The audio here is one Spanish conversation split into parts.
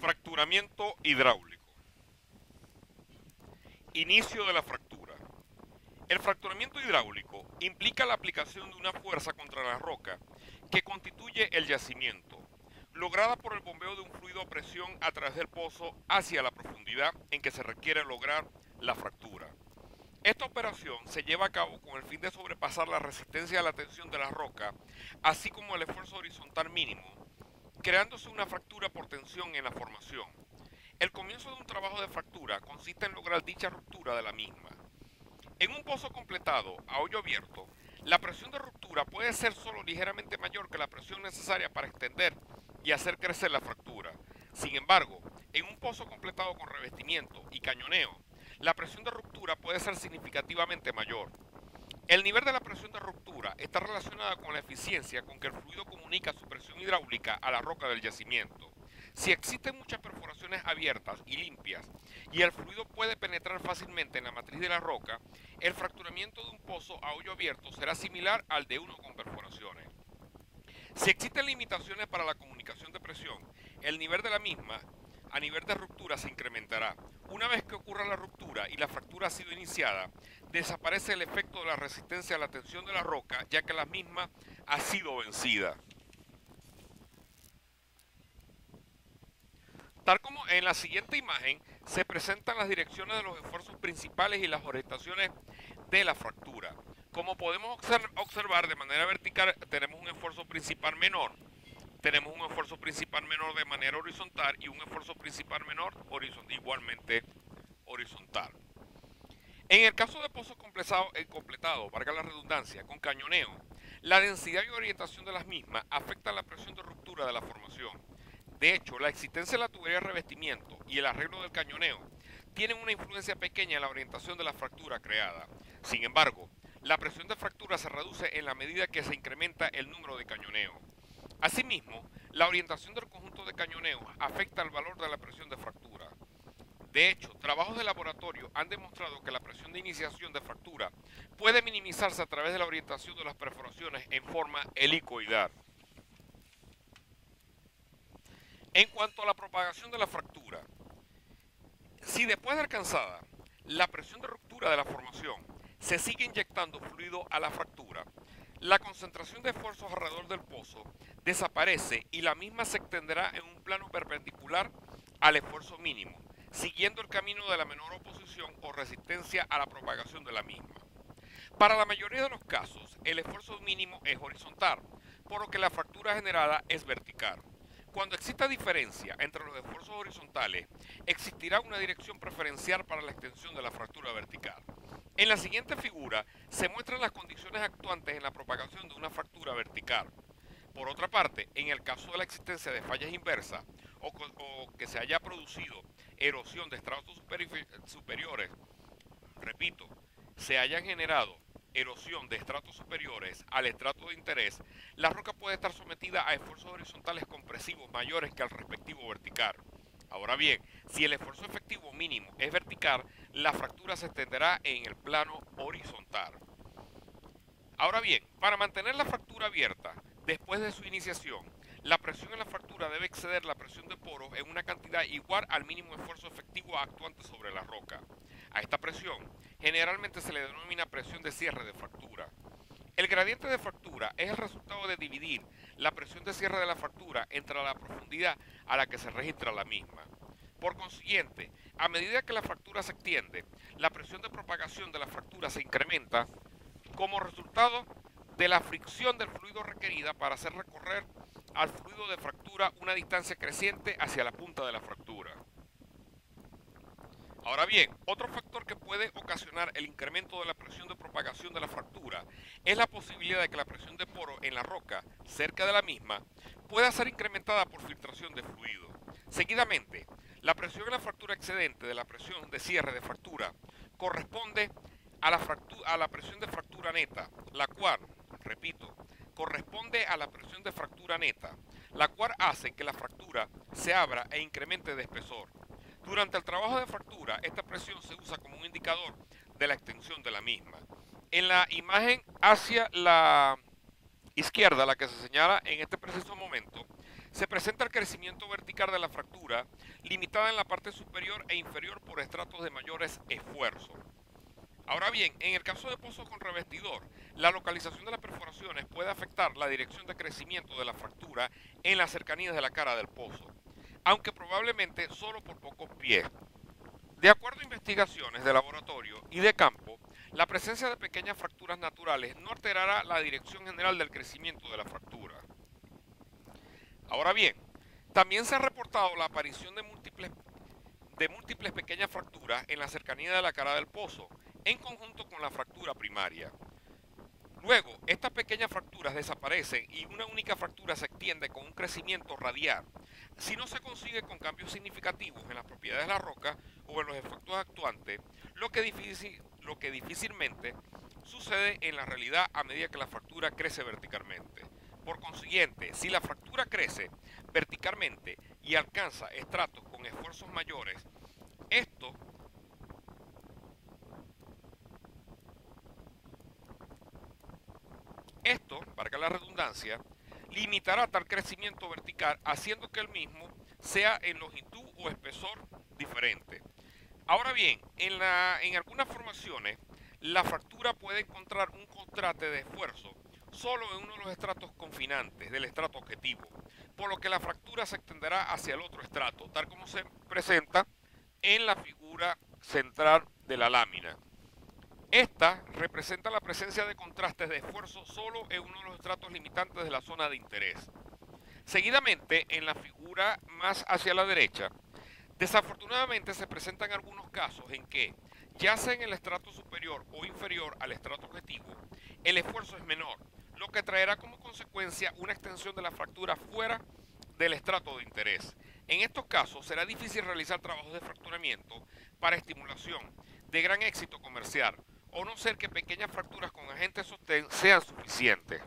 Fracturamiento hidráulico. Inicio de la fractura. El fracturamiento hidráulico implica la aplicación de una fuerza contra la roca que constituye el yacimiento, lograda por el bombeo de un fluido a presión a través del pozo hacia la profundidad en que se requiere lograr la fractura. Esta operación se lleva a cabo con el fin de sobrepasar la resistencia a la tensión de la roca, así como el esfuerzo horizontal mínimo, creándose una fractura por tensión en la formación. El comienzo de un trabajo de fractura consiste en lograr dicha ruptura de la misma. En un pozo completado a hoyo abierto, la presión de ruptura puede ser solo ligeramente mayor que la presión necesaria para extender y hacer crecer la fractura. Sin embargo, en un pozo completado con revestimiento y cañoneo, la presión de ruptura puede ser significativamente mayor. El nivel de la presión de ruptura está relacionada con la eficiencia con que el fluido comunica su presión hidráulica a la roca del yacimiento. Si existen muchas perforaciones abiertas y limpias y el fluido puede penetrar fácilmente en la matriz de la roca, el fracturamiento de un pozo a hoyo abierto será similar al de uno con perforaciones. Si existen limitaciones para la comunicación de presión, el nivel de la misma a nivel de ruptura se incrementará. Una vez que ocurra la ruptura y la fractura ha sido iniciada, desaparece el efecto de la resistencia a la tensión de la roca, ya que la misma ha sido vencida. Tal como en la siguiente imagen se presentan las direcciones de los esfuerzos principales y las orientaciones de la fractura. Como podemos observar de manera vertical, tenemos un esfuerzo principal menor, tenemos un esfuerzo principal menor de manera horizontal y un esfuerzo principal menor igualmente horizontal. En el caso de pozos completados, valga la redundancia, con cañoneo, la densidad y orientación de las mismas afectan la presión de ruptura de la formación. De hecho, la existencia de la tubería de revestimiento y el arreglo del cañoneo tienen una influencia pequeña en la orientación de la fractura creada. Sin embargo, la presión de fractura se reduce en la medida que se incrementa el número de cañoneos. Asimismo, la orientación del conjunto de cañoneos afecta el valor de la presión de fractura. De hecho, trabajos de laboratorio han demostrado que la presión de iniciación de fractura puede minimizarse a través de la orientación de las perforaciones en forma helicoidal. En cuanto a la propagación de la fractura, si después de alcanzada la presión de ruptura de la formación se sigue inyectando fluido a la fractura, la concentración de esfuerzos alrededor del pozo desaparece y la misma se extenderá en un plano perpendicular al esfuerzo mínimo, siguiendo el camino de la menor oposición o resistencia a la propagación de la misma. Para la mayoría de los casos, el esfuerzo mínimo es horizontal, por lo que la fractura generada es vertical. Cuando exista diferencia entre los esfuerzos horizontales, existirá una dirección preferencial para la extensión de la fractura vertical. En la siguiente figura se muestran las condiciones actuantes en la propagación de una fractura vertical. Por otra parte, en el caso de la existencia de fallas inversas o que se haya producido erosión de estratos superiores, repito, se hayan generado erosión de estratos superiores al estrato de interés, la roca puede estar sometida a esfuerzos horizontales compresivos mayores que al respectivo vertical. Ahora bien, si el esfuerzo efectivo mínimo es vertical, la fractura se extenderá en el plano horizontal. Ahora bien, para mantener la fractura abierta después de su iniciación, la presión en la fractura debe exceder la presión de poros en una cantidad igual al mínimo esfuerzo efectivo actuante sobre la roca. A esta presión generalmente se le denomina presión de cierre de fractura. El gradiente de fractura es el resultado de dividir la presión de cierre de la fractura entre la profundidad a la que se registra la misma. Por consiguiente, a medida que la fractura se extiende, la presión de propagación de la fractura se incrementa como resultado de la fricción del fluido requerida para hacer recorrer al fluido de fractura una distancia creciente hacia la punta de la fractura. Ahora bien, otro factor que puede ocasionar el incremento de la presión de propagación de la fractura es la posibilidad de que la presión de poro en la roca, cerca de la misma, pueda ser incrementada por filtración de fluido. Seguidamente, la presión en la fractura excedente de la presión de cierre de fractura corresponde a la presión de fractura neta, la cual, repito, corresponde a la presión de fractura neta, la cual hace que la fractura se abra e incremente de espesor. Durante el trabajo de fractura, esta presión se usa como un indicador de la extensión de la misma. En la imagen hacia la izquierda, la que se señala en este preciso momento, se presenta el crecimiento vertical de la fractura, limitada en la parte superior e inferior por estratos de mayores esfuerzos. Ahora bien, en el caso de pozos con revestidor, la localización de las perforaciones puede afectar la dirección de crecimiento de la fractura en las cercanías de la cara del pozo, aunque probablemente solo por pocos pies. De acuerdo a investigaciones de laboratorio y de campo, la presencia de pequeñas fracturas naturales no alterará la dirección general del crecimiento de la fractura. Ahora bien, también se ha reportado la aparición de múltiples pequeñas fracturas en la cercanía de la cara del pozo, en conjunto con la fractura primaria. Luego, estas pequeñas fracturas desaparecen y una única fractura se extiende con un crecimiento radial. Si no se consigue con cambios significativos en las propiedades de la roca o en los efectos actuantes, lo que difícilmente sucede en la realidad a medida que la fractura crece verticalmente. Por consiguiente, si la fractura crece verticalmente y alcanza estratos con esfuerzos mayores, esto valga la redundancia, limitará tal crecimiento vertical haciendo que el mismo sea en longitud o espesor diferente. Ahora bien, en algunas formaciones, la fractura puede encontrar un contraste de esfuerzo solo en uno de los estratos confinantes del estrato objetivo, por lo que la fractura se extenderá hacia el otro estrato, tal como se presenta en la figura central de la lámina. Esta representa la presencia de contrastes de esfuerzo solo en uno de los estratos limitantes de la zona de interés. Seguidamente, en la figura más hacia la derecha, desafortunadamente se presentan algunos casos en que, ya sea en el estrato superior o inferior al estrato objetivo, el esfuerzo es menor, lo que traerá como consecuencia una extensión de la fractura fuera del estrato de interés. En estos casos será difícil realizar trabajos de fracturamiento para estimulación de gran éxito comercial, o no ser que pequeñas fracturas con agente sostén sean suficientes.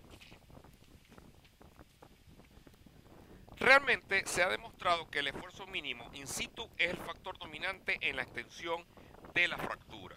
Realmente se ha demostrado que el esfuerzo mínimo in situ es el factor dominante en la extensión de la fractura.